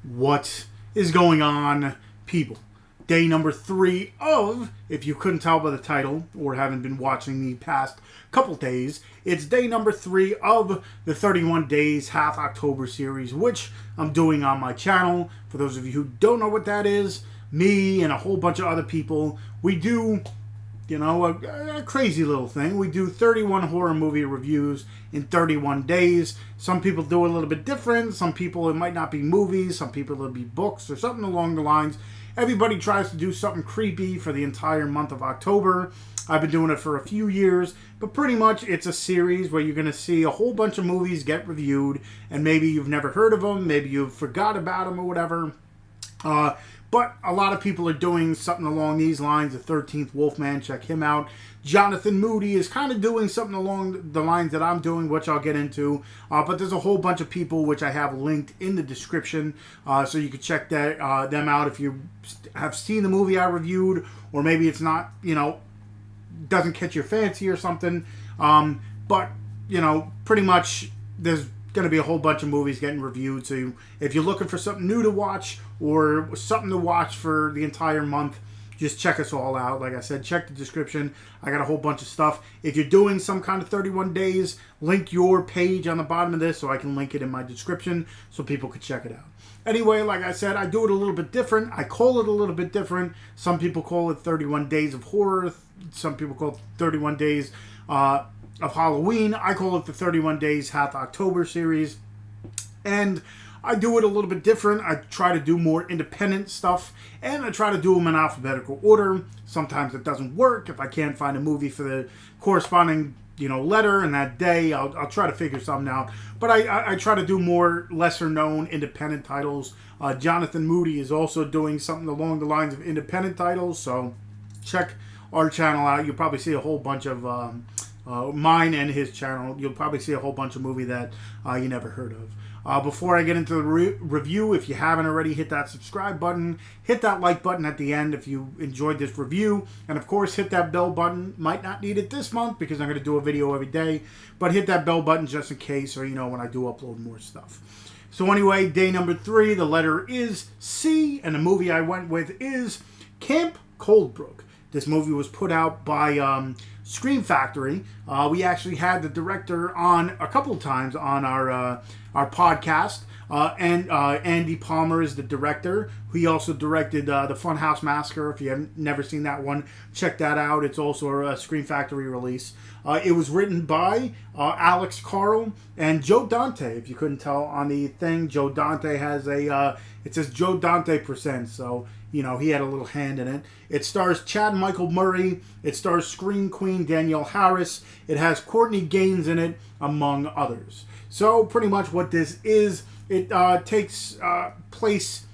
What is going on, people? Day number 3 of, if you couldn't tell by the title or haven't been watching the past couple days, it's day number 3 of the 31 Days Half October series, which I'm doing on my channel. For those of you who don't know what that is, me and a whole bunch of other people, we do, a crazy little thing. We do 31 horror movie reviews in 31 days. Some people do it a little bit different. Some people, it might not be movies. Some people, it'll be books or something along the lines. Everybody tries to do something creepy for the entire month of October. I've been doing it for a few years, but pretty much it's a series where you're going to see a whole bunch of movies get reviewed, and maybe you've never heard of them, maybe you've forgot about them or whatever. But a lot of people are doing something along these lines. The 13th Wolfman, check him out. Jonathan Moody is kind of doing something along the lines that I'm doing, which I'll get into. But there's a whole bunch of people which I have linked in the description. So you can check them out if you have seen the movie I reviewed. Or maybe it's not, doesn't catch your fancy or something. But, pretty much there's going to be a whole bunch of movies getting reviewed. So if you're looking for something new to watch or something to watch for the entire month, just check us all out. Like I said, check the description. I got a whole bunch of stuff. If you're doing some kind of 31 days, link your page on the bottom of this so I can link it in my description so people can check it out. Anyway, like I said, I do it a little bit different. I call it a little bit different. Some people call it 31 Days of Horror. Some people call it 31 Days of Halloween. I call it the 31 Days Half October series. And I do it a little bit different. I try to do more independent stuff, and I try to do them in alphabetical order. Sometimes it doesn't work. If I can't find a movie for the corresponding, letter in that day, I'll try to figure something out. But I try to do more lesser-known independent titles. Jonathan Moody is also doing something along the lines of independent titles, so check our channel out. You'll probably see a whole bunch of mine and his channel. You'll probably see a whole bunch of movie that you never heard of. Before I get into the review, if you haven't already, hit that subscribe button. Hit that like button at the end if you enjoyed this review. And of course, hit that bell button. Might not need it this month because I'm going to do a video every day. But hit that bell button just in case, or when I do upload more stuff. So anyway, day number 3, the letter is C. And the movie I went with is Camp Coldbrook. This movie was put out by Scream Factory. We actually had the director on a couple of times on our podcast. And Andy Palmer is the director. He also directed the Funhouse Massacre. If you have never seen that one, check that out. It's also a Scream Factory release. It was written by Alex Carl and Joe Dante. If you couldn't tell on the thing, Joe Dante has it says Joe Dante Presents. So, he had a little hand in it. It stars Chad Michael Murray. It stars Scream Queen Danielle Harris. It has Courtney Gaines in it, among others. So pretty much what this is, it takes place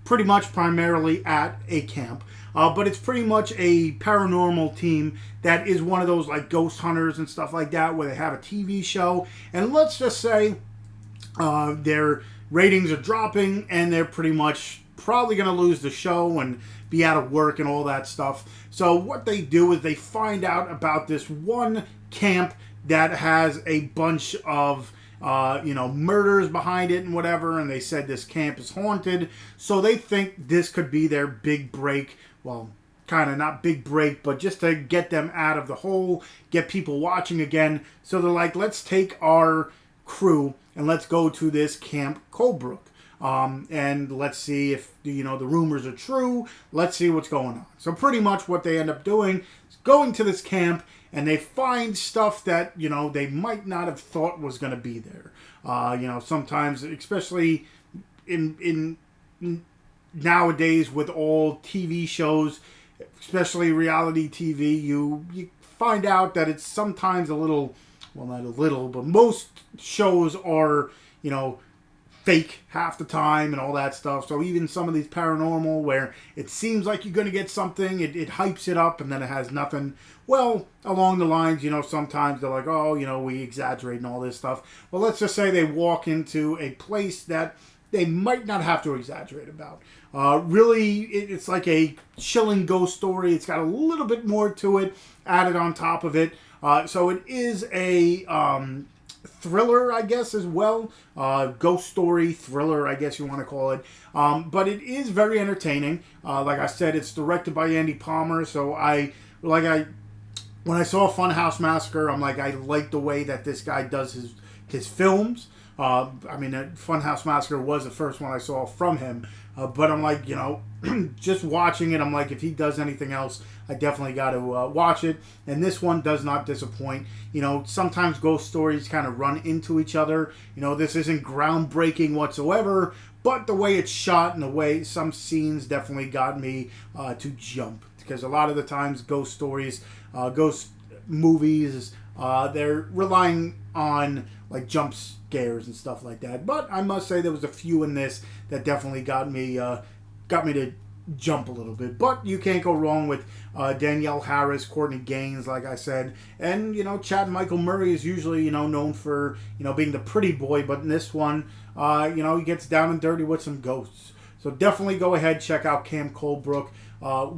pretty much primarily at a camp. But it's pretty much a paranormal team that is one of those like ghost hunters and stuff like that where they have a TV show. And let's just say their ratings are dropping and they're pretty much probably going to lose the show and be out of work and all that stuff. So what they do is they find out about this one camp that has a bunch of murders behind it and whatever, and they said this camp is haunted, so they think this could be their big break. Well, kind of not big break, but just to get them out of the hole, get people watching again. So they're like, let's take our crew and let's go to this Camp Coldbrook. And let's see if, the rumors are true. Let's see what's going on. So pretty much what they end up doing is going to this camp, and they find stuff that, they might not have thought was going to be there. Sometimes, especially in nowadays with all TV shows, especially reality TV, you find out that it's sometimes a little, well, not a little, but most shows are, fake half the time and all that stuff. So even some of these paranormal where it seems like you're going to get something, it hypes it up and then it has nothing. Well, along the lines, sometimes they're like, oh, we exaggerate and all this stuff. Well, let's just say they walk into a place that they might not have to exaggerate about. Really, it's like a chilling ghost story. It's got a little bit more to it added on top of it. So it is a thriller, I guess, as well. Ghost story, thriller, I guess you want to call it. But it is very entertaining. Like I said, it's directed by Andy Palmer, so when I saw Funhouse Massacre, I'm like, I like the way that this guy does his films. I mean, Funhouse Massacre was the first one I saw from him. But I'm like, just watching it, I'm like, if he does anything else, I definitely got to watch it. And this one does not disappoint. Sometimes ghost stories kind of run into each other. This isn't groundbreaking whatsoever, but the way it's shot and the way some scenes definitely got me to jump. Because a lot of the times ghost stories, ghost movies, they're relying on like jump scares and stuff like that. But I must say there was a few in this that definitely got me to jump a little bit. But you can't go wrong with Danielle Harris, Courtney Gaines, like I said, and Chad Michael Murray is usually known for being the pretty boy, but in this one, he gets down and dirty with some ghosts. So definitely go ahead, check out Cam Colebrook.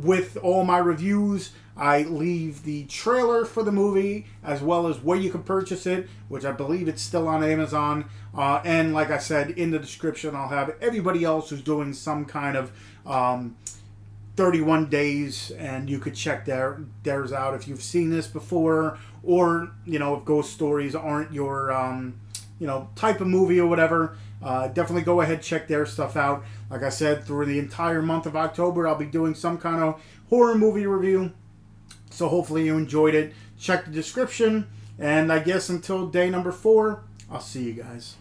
With all my reviews, I leave the trailer for the movie as well as where you can purchase it, which I believe it's still on Amazon. And like I said, in the description, I'll have everybody else who's doing some kind of 31 days, and you could check theirs out if you've seen this before, or if ghost stories aren't your type of movie or whatever. Definitely go ahead, check their stuff out. Like I said, through the entire month of October, I'll be doing some kind of horror movie review. So hopefully you enjoyed it. Check the description. And I guess until day number 4, I'll see you guys.